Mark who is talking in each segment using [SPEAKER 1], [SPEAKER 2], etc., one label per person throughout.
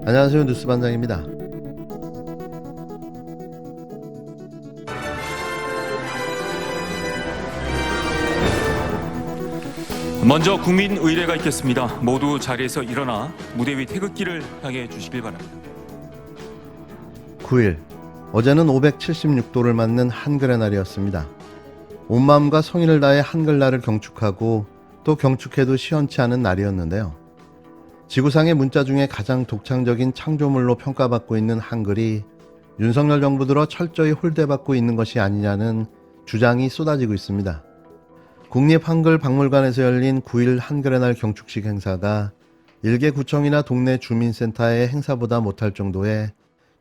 [SPEAKER 1] 안녕하세요. 뉴스반장입니다.
[SPEAKER 2] 먼저 국민의례가 있겠습니다. 모두 자리에서 일어나 무대 위 태극기를 향해 주시길 바랍니다.
[SPEAKER 1] 9일, 어제는 576도를 맞는 한글의 날이었습니다. 온 마음과 성의를 다해 한글날을 경축하고 또 경축해도 시원치 않은 날이었는데요. 지구상의 문자 중에 가장 독창적인 창조물로 평가받고 있는 한글이 윤석열 정부 들어 철저히 홀대받고 있는 것이 아니냐는 주장이 쏟아지고 있습니다. 국립한글박물관에서 열린 9일 한글의 날 경축식 행사가 일개 구청이나 동네 주민센터의 행사보다 못할 정도의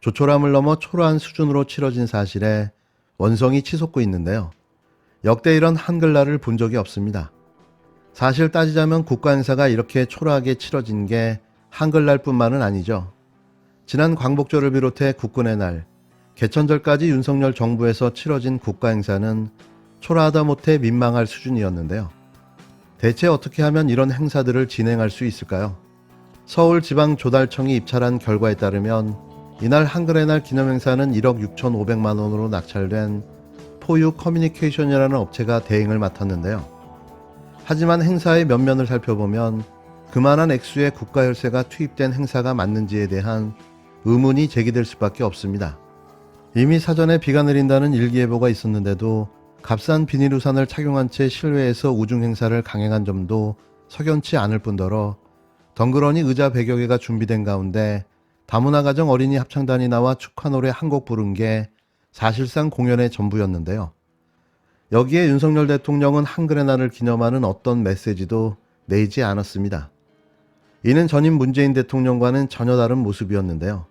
[SPEAKER 1] 조촐함을 넘어 초라한 수준으로 치러진 사실에 원성이 치솟고 있는데요. 역대 이런 한글날을 본 적이 없습니다. 사실 따지자면 국가행사가 이렇게 초라하게 치러진 게 한글날뿐만은 아니죠. 지난 광복절을 비롯해 국군의 날, 개천절까지 윤석열 정부에서 치러진 국가행사는 초라하다 못해 민망할 수준이었는데요. 대체 어떻게 하면 이런 행사들을 진행할 수 있을까요? 서울지방조달청이 입찰한 결과에 따르면 이날 한글의 날 기념행사는 1억 6,500만 원으로 낙찰된 포유 커뮤니케이션이라는 업체가 대행을 맡았는데요. 하지만 행사의 면면을 살펴보면 그만한 액수의 국가혈세가 투입된 행사가 맞는지에 대한 의문이 제기될 수밖에 없습니다. 이미 사전에 비가 내린다는 일기예보가 있었는데도 값싼 비닐우산을 착용한 채 실외에서 우중 행사를 강행한 점도 석연치 않을 뿐더러 덩그러니 의자 100여 개가 준비된 가운데 다문화 가정 어린이 합창단이 나와 축하 노래 한 곡 부른 게 사실상 공연의 전부였는데요. 여기에 윤석열 대통령은 한글의 날을 기념하는 어떤 메시지도 내지 않았습니다. 이는 전임 문재인 대통령과는 전혀 다른 모습이었는데요.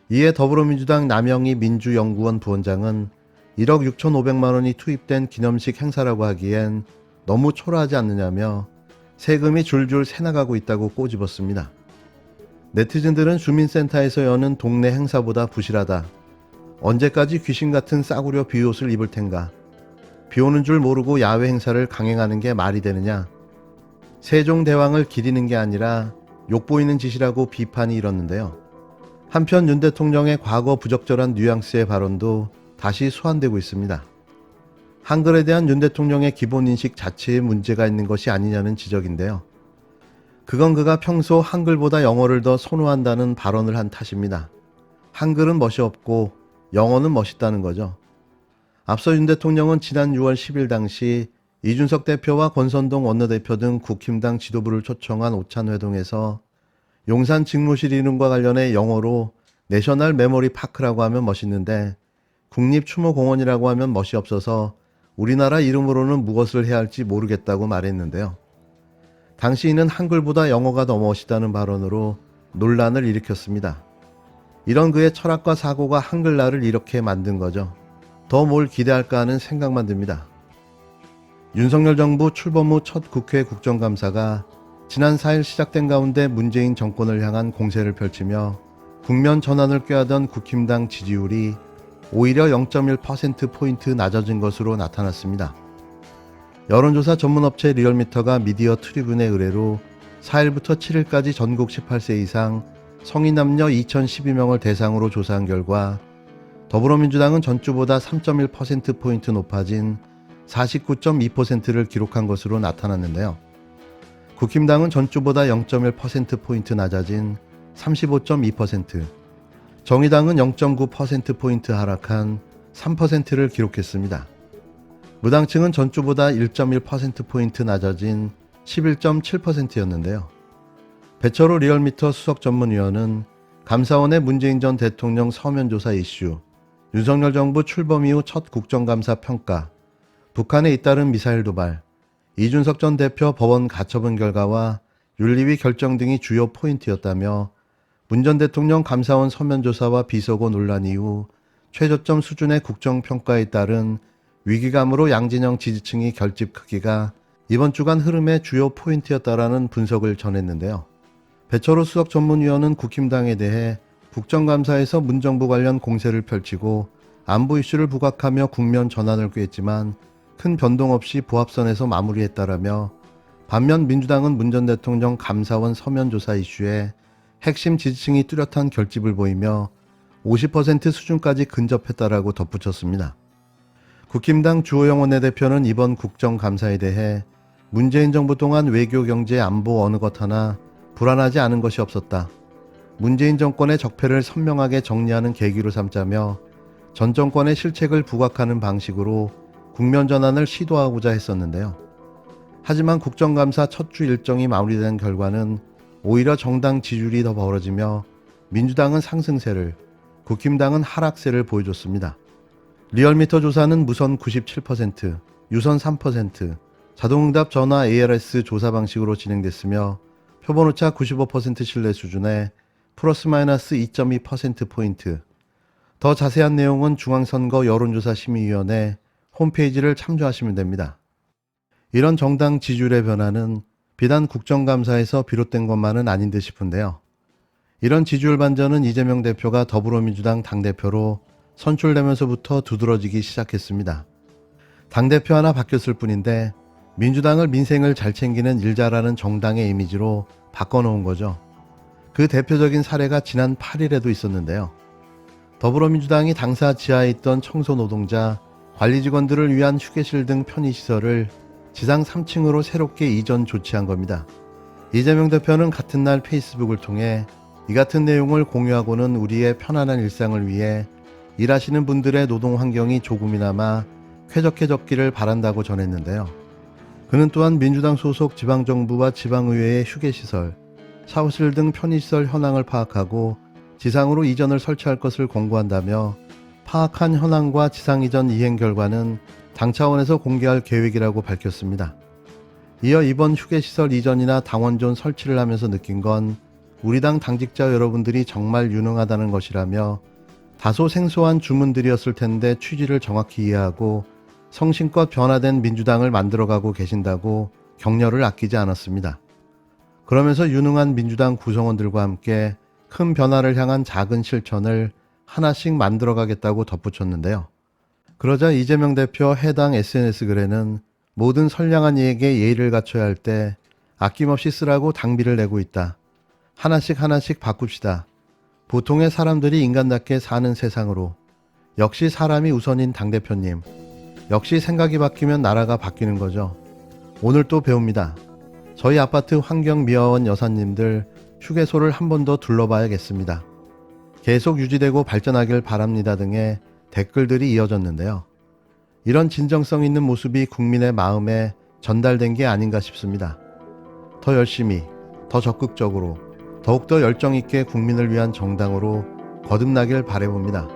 [SPEAKER 1] 이에 더불어민주당 남영희 민주연구원 부원장은 1억 6,500만 원이 투입된 기념식 행사라고 하기엔 너무 초라하지 않느냐며 세금이 줄줄 새나가고 있다고 꼬집었습니다. 네티즌들은 주민센터에서 여는 동네 행사보다 부실하다. 언제까지 귀신 같은 싸구려 비옷을 입을 텐가. 비 오는 줄 모르고 야외 행사를 강행하는 게 말이 되느냐. 세종대왕을 기리는 게 아니라 욕보이는 짓이라고 비판이 일었는데요. 한편 윤 대통령의 과거 부적절한 뉘앙스의 발언도 다시 소환되고 있습니다. 한글에 대한 윤 대통령의 기본인식 자체에 문제가 있는 것이 아니냐는 지적인데요. 그건 그가 평소 한글보다 영어를 더 선호한다는 발언을 한 탓입니다. 한글은 멋이 없고 영어는 멋있다는 거죠. 앞서 윤 대통령은 지난 6월 10일 당시 이준석 대표와 권선동 원내대표 등 국힘당 지도부를 초청한 오찬회동에서 용산 직무실 이름과 관련해 영어로 내셔널 메모리 파크라고 하면 멋있는데 국립추모공원이라고 하면 멋이 없어서 우리나라 이름으로는 무엇을 해야 할지 모르겠다고 말했는데요. 당시 이는 한글보다 영어가 더 멋있다는 발언으로 논란을 일으켰습니다. 이런 그의 철학과 사고가 한글날을 이렇게 만든 거죠. 더 뭘 기대할까 하는 생각만 듭니다. 윤석열 정부 출범 후 첫 국회 국정감사가 지난 4일 시작된 가운데 문재인 정권을 향한 공세를 펼치며 국면 전환을 꾀하던 국힘당 지지율이 오히려 0.1%포인트 낮아진 것으로 나타났습니다. 여론조사 전문업체 리얼미터가 미디어 트리뷴의 의뢰로 4일부터 7일까지 전국 18세 이상 성인 남녀 2,012명을 대상으로 조사한 결과 더불어민주당은 전주보다 3.1%포인트 높아진 49.2%를 기록한 것으로 나타났는데요. 국힘당은 전주보다 0.1%포인트 낮아진 35.2%, 정의당은 0.9%포인트 하락한 3%를 기록했습니다. 무당층은 전주보다 1.1%포인트 낮아진 11.7%였는데요. 배철호 리얼미터 수석 전문위원은 감사원의 문재인 전 대통령 서면조사 이슈, 윤석열 정부 출범 이후 첫 국정감사 평가, 북한에 잇따른 미사일 도발, 이준석 전 대표 법원 가처분 결과와 윤리위 결정 등이 주요 포인트였다며 문 전 대통령 감사원 서면조사와 비서고 논란 이후 최저점 수준의 국정평가에 따른 위기감으로 양진영 지지층이 결집 크기가 이번 주간 흐름의 주요 포인트였다라는 분석을 전했는데요. 배철호 수석 전문위원은 국힘당에 대해 국정감사에서 문정부 관련 공세를 펼치고 안보 이슈를 부각하며 국면 전환을 꾀했지만 큰 변동 없이 보합선에서 마무리했다라며 반면 민주당은 문 전 대통령 감사원 서면조사 이슈에 핵심 지지층이 뚜렷한 결집을 보이며 50% 수준까지 근접했다라고 덧붙였습니다. 국힘당 주호영 원내대표는 이번 국정감사에 대해 문재인 정부 동안 외교, 경제, 안보 어느 것 하나 불안하지 않은 것이 없었다. 문재인 정권의 적폐를 선명하게 정리하는 계기로 삼자며 전 정권의 실책을 부각하는 방식으로 국면 전환을 시도하고자 했었는데요. 하지만 국정감사 첫 주 일정이 마무리된 결과는 오히려 정당 지지율이 더 벌어지며 민주당은 상승세를, 국힘당은 하락세를 보여줬습니다. 리얼미터 조사는 무선 97%, 유선 3%, 자동응답 전화 ARS 조사 방식으로 진행됐으며 표본오차 95% 신뢰 수준에 플러스 마이너스 2.2%포인트. 더 자세한 내용은 중앙선거 여론조사 심의위원회 홈페이지를 참조하시면 됩니다. 이런 정당 지지율의 변화는 비단 국정감사에서 비롯된 것만은 아닌 듯 싶은데요. 이런 지지율 반전은 이재명 대표가 더불어민주당 당대표로 선출되면서부터 두드러지기 시작했습니다. 당대표 하나 바뀌었을 뿐인데 민주당을 민생을 잘 챙기는 일자라는 정당의 이미지로 바꿔놓은 거죠. 그 대표적인 사례가 지난 8일에도 있었는데요. 더불어민주당이 당사 지하에 있던 청소노동자, 관리직원들을 위한 휴게실 등 편의시설을 지상 3층으로 새롭게 이전 조치한 겁니다. 이재명 대표는 같은 날 페이스북을 통해 이 같은 내용을 공유하고는 우리의 편안한 일상을 위해 일하시는 분들의 노동 환경이 조금이나마 쾌적해졌기를 바란다고 전했는데요. 그는 또한 민주당 소속 지방정부와 지방의회의 휴게시설, 샤워실 등 편의시설 현황을 파악하고 지상으로 이전을 설치할 것을 권고한다며 파악한 현황과 지상 이전 이행 결과는 당 차원에서 공개할 계획이라고 밝혔습니다. 이어 이번 휴게시설 이전이나 당원존 설치를 하면서 느낀 건 우리 당 당직자 여러분들이 정말 유능하다는 것이라며 다소 생소한 주문들이었을 텐데 취지를 정확히 이해하고 성심껏 변화된 민주당을 만들어가고 계신다고 격려를 아끼지 않았습니다. 그러면서 유능한 민주당 구성원들과 함께 큰 변화를 향한 작은 실천을 하나씩 만들어가겠다고 덧붙였는데요. 그러자 이재명 대표 해당 SNS 글에는 모든 선량한 이에게 예의를 갖춰야 할 때 아낌없이 쓰라고 당비를 내고 있다. 하나씩 바꿉시다. 보통의 사람들이 인간답게 사는 세상으로. 역시 사람이 우선인 당대표님. 역시 생각이 바뀌면 나라가 바뀌는 거죠. 오늘 또 배웁니다. 저희 아파트 환경미화원 여사님들 휴게소를 한 번 더 둘러봐야겠습니다. 계속 유지되고 발전하길 바랍니다 등의 댓글들이 이어졌는데요. 이런 진정성 있는 모습이 국민의 마음에 전달된 게 아닌가 싶습니다. 더 열심히, 더 적극적으로, 더욱더 열정있게 국민을 위한 정당으로 거듭나길 바라봅니다.